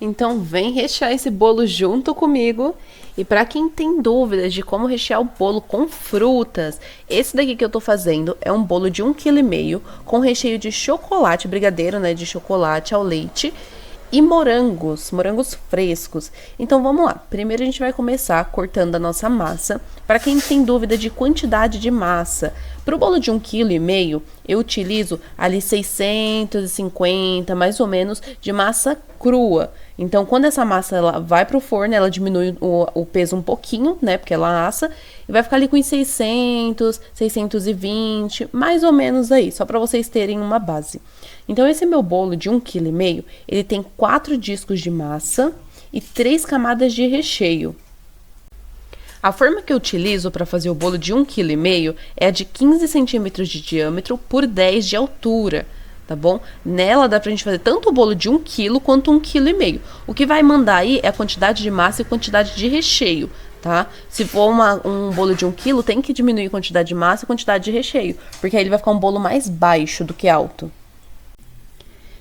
Então vem rechear esse bolo junto comigo. E para quem tem dúvidas de como rechear o bolo com frutas, esse daqui que eu tô fazendo é um bolo de 1,5 kg com recheio de chocolate, brigadeiro, né, de chocolate ao leite e morangos frescos. Então vamos lá. Primeiro a gente vai começar cortando a nossa massa. Para quem tem dúvida de quantidade de massa, para o bolo de 1,5 kg, eu utilizo ali 650 mais ou menos de massa crua. Então, quando essa massa ela vai pro forno, ela diminui o peso um pouquinho, né? Porque ela assa. E vai ficar ali com uns 600, 620, mais ou menos aí. Só para vocês terem uma base. Então, esse meu bolo de 1,5 kg, ele tem 4 discos de massa e 3 camadas de recheio. A forma que eu utilizo para fazer o bolo de 1,5 kg é a de 15 centímetros de diâmetro por 10 de altura. Tá bom? Nela dá pra gente fazer tanto o bolo de 1 kg quanto 1,5 kg. O que vai mandar aí é a quantidade de massa e quantidade de recheio, tá? Se for um bolo de 1 kg, tem que diminuir a quantidade de massa e quantidade de recheio, porque aí ele vai ficar um bolo mais baixo do que alto.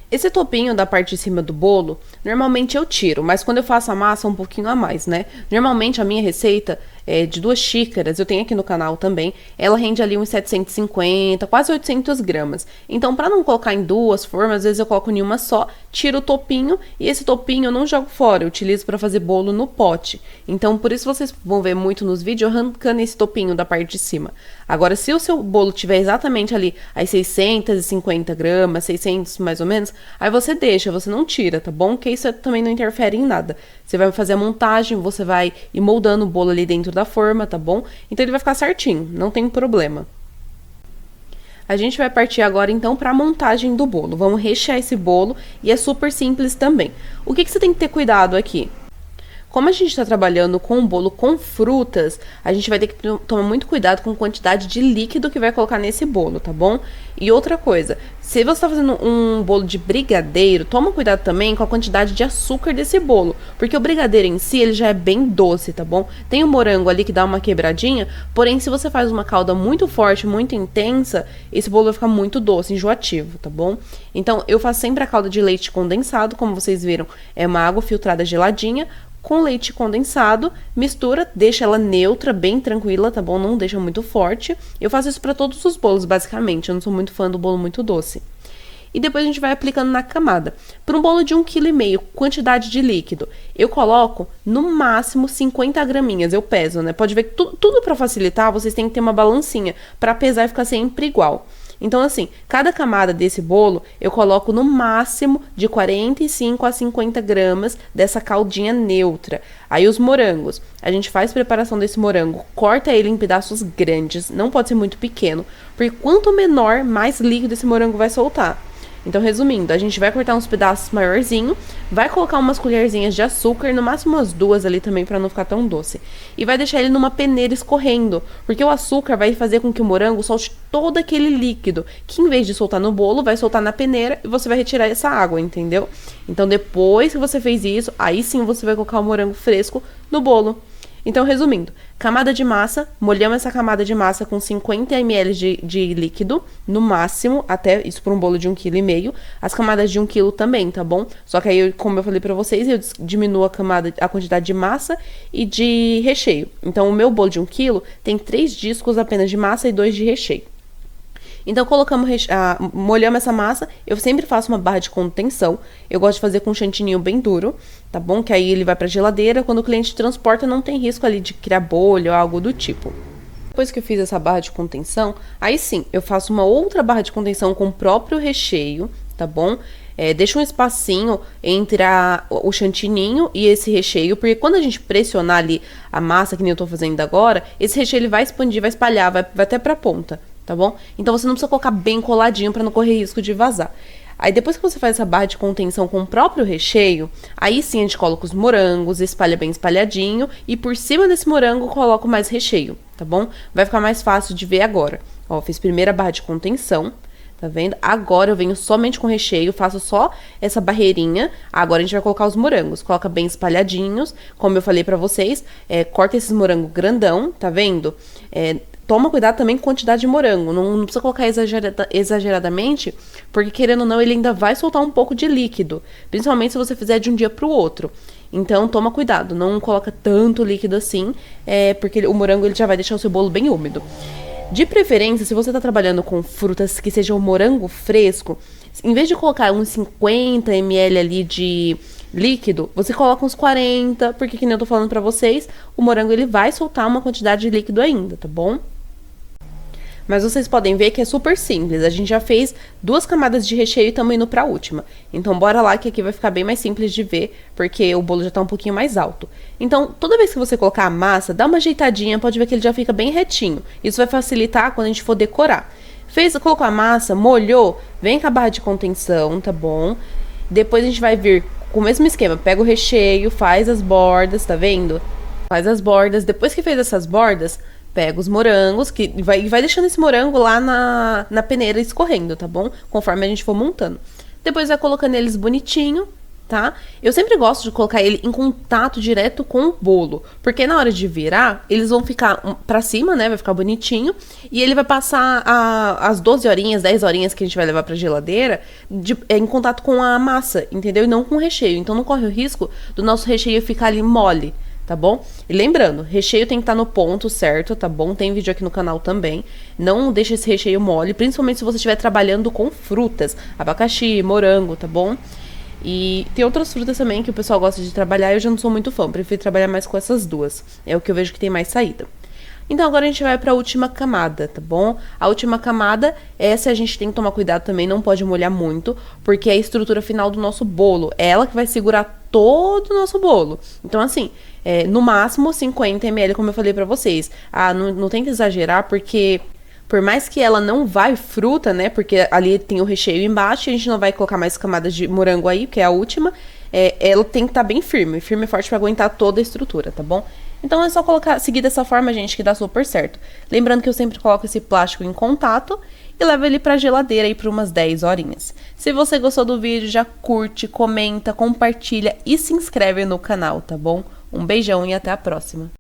Esse topinho da parte de cima do bolo, normalmente eu tiro, mas quando eu faço a massa um pouquinho a mais, né? Normalmente a minha receita é de 2 xícaras, eu tenho aqui no canal também, ela rende ali uns 750, quase 800 gramas. Então, para não colocar em 2 formas, às vezes eu coloco em uma só, tiro o topinho e esse topinho eu não jogo fora, eu utilizo para fazer bolo no pote. Então, por isso vocês vão ver muito nos vídeos arrancando esse topinho da parte de cima. Agora, se o seu bolo tiver exatamente ali as 650 gramas, 600 mais ou menos, aí você deixa, você não tira, tá bom? Que isso também não interfere em nada. Você vai fazer a montagem, você vai ir moldando o bolo ali dentro da forma, tá bom? Então ele vai ficar certinho, não tem problema. A gente vai partir agora então para a montagem do bolo. Vamos rechear esse bolo e é super simples também. O que você tem que ter cuidado aqui? Como a gente está trabalhando com um bolo com frutas, a gente vai ter que tomar muito cuidado com a quantidade de líquido que vai colocar nesse bolo, tá bom? E outra coisa, se você está fazendo um bolo de brigadeiro, toma cuidado também com a quantidade de açúcar desse bolo, porque o brigadeiro em si, ele já é bem doce, tá bom? Tem o morango ali que dá uma quebradinha, porém se você faz uma calda muito forte, muito intensa, esse bolo vai ficar muito doce, enjoativo, tá bom? Então eu faço sempre a calda de leite condensado, como vocês viram, é uma água filtrada geladinha, com leite condensado, mistura, deixa ela neutra, bem tranquila, tá bom? Não deixa muito forte. Eu faço isso para todos os bolos, basicamente. Eu não sou muito fã do bolo muito doce. E depois a gente vai aplicando na camada. Para um bolo de 1,5 kg, quantidade de líquido, eu coloco no máximo 50 graminhas. Eu peso, né? Pode ver que tudo para facilitar, vocês têm que ter uma balancinha para pesar e ficar sempre igual. Então, assim, cada camada desse bolo, eu coloco no máximo de 45 a 50 gramas dessa caldinha neutra. Aí os morangos, a gente faz preparação desse morango, corta ele em pedaços grandes, não pode ser muito pequeno, porque quanto menor, mais líquido esse morango vai soltar. Então, resumindo, a gente vai cortar uns pedaços maiorzinho, vai colocar umas colherzinhas de açúcar, no máximo umas 2 ali também para não ficar tão doce. E vai deixar ele numa peneira escorrendo, porque o açúcar vai fazer com que o morango solte todo aquele líquido, que em vez de soltar no bolo, vai soltar na peneira e você vai retirar essa água, entendeu? Então, depois que você fez isso, aí sim você vai colocar o morango fresco no bolo. Então, resumindo, camada de massa, molhamos essa camada de massa com 50 ml de líquido, no máximo, até isso para um bolo de 1,5 kg. As camadas de 1 kg também, tá bom? Só que aí, como eu falei para vocês, eu diminuo a quantidade de massa e de recheio. Então, o meu bolo de 1 kg tem 3 discos apenas de massa e 2 de recheio. Então, molhamos essa massa, eu sempre faço uma barra de contenção, eu gosto de fazer com um chantininho bem duro, tá bom? Que aí ele vai pra geladeira, quando o cliente transporta não tem risco ali de criar bolha ou algo do tipo. Depois que eu fiz essa barra de contenção, aí sim, eu faço uma outra barra de contenção com o próprio recheio, tá bom? Deixa um espacinho entre o chantininho e esse recheio, porque quando a gente pressionar ali a massa, que nem eu tô fazendo agora, esse recheio ele vai expandir, vai espalhar, vai até pra ponta. Tá bom? Então você não precisa colocar bem coladinho para não correr risco de vazar. Aí depois que você faz essa barra de contenção com o próprio recheio, aí sim a gente coloca os morangos, espalha bem espalhadinho e por cima desse morango coloco mais recheio, tá bom? Vai ficar mais fácil de ver agora. Ó, fiz primeiro a barra de contenção, Tá vendo? Agora eu venho somente com recheio, faço só essa barreirinha. Agora a gente vai colocar os morangos. Coloca bem espalhadinhos, como eu falei pra vocês. Corta esses morangos grandão, tá vendo? Toma cuidado também com a quantidade de morango. Não precisa colocar exageradamente, porque querendo ou não, ele ainda vai soltar um pouco de líquido. Principalmente se você fizer de um dia pro outro. Então, toma cuidado. Não coloca tanto líquido assim, porque o morango ele já vai deixar o seu bolo bem úmido. De preferência, se você tá trabalhando com frutas que sejam morango fresco, em vez de colocar uns 50 ml ali de líquido, você coloca uns 40, porque que nem eu tô falando pra vocês, o morango ele vai soltar uma quantidade de líquido ainda, tá bom? Mas vocês podem ver que é super simples. A gente já fez 2 camadas de recheio e estamos indo pra última. Então, bora lá que aqui vai ficar bem mais simples de ver, porque o bolo já tá um pouquinho mais alto. Então, toda vez que você colocar a massa, dá uma ajeitadinha, pode ver que ele já fica bem retinho. Isso vai facilitar quando a gente for decorar. Colocou a massa, molhou, vem com a barra de contenção, tá bom? Depois a gente vai vir com o mesmo esquema. Pega o recheio, faz as bordas, tá vendo? Faz as bordas. Depois que fez essas bordas, pega os morangos, que vai deixando esse morango lá na peneira escorrendo, tá bom? Conforme a gente for montando. Depois vai colocando eles bonitinho, tá? Eu sempre gosto de colocar ele em contato direto com o bolo, porque na hora de virar, eles vão ficar pra cima, né? Vai ficar bonitinho. E ele vai passar as 12 horinhas, 10 horinhas que a gente vai levar pra geladeira em contato com a massa, entendeu? E não com o recheio. Então não corre o risco do nosso recheio ficar ali mole, tá bom? E lembrando, recheio tem que estar no ponto certo, tá bom? Tem vídeo aqui no canal também. Não deixe esse recheio mole, principalmente se você estiver trabalhando com frutas, abacaxi, morango, tá bom? E tem outras frutas também que o pessoal gosta de trabalhar, eu já não sou muito fã, prefiro trabalhar mais com essas duas. É o que eu vejo que tem mais saída. Então agora a gente vai para a última camada, tá bom? A última camada, essa a gente tem que tomar cuidado também, não pode molhar muito, porque é a estrutura final do nosso bolo. É ela que vai segurar todo o nosso bolo. Então assim, no máximo 50 ml, como eu falei pra vocês. Não tenta exagerar, porque por mais que ela não vai fruta, né? Porque ali tem o recheio embaixo e a gente não vai colocar mais camadas de morango aí, que é a última. Ela tem que estar bem firme e forte pra aguentar toda a estrutura, tá bom? Então é só seguir dessa forma, gente, que dá super certo. Lembrando que eu sempre coloco esse plástico em contato e levo ele pra geladeira aí por umas 10 horinhas. Se você gostou do vídeo, já curte, comenta, compartilha e se inscreve no canal, tá bom? Um beijão e até a próxima.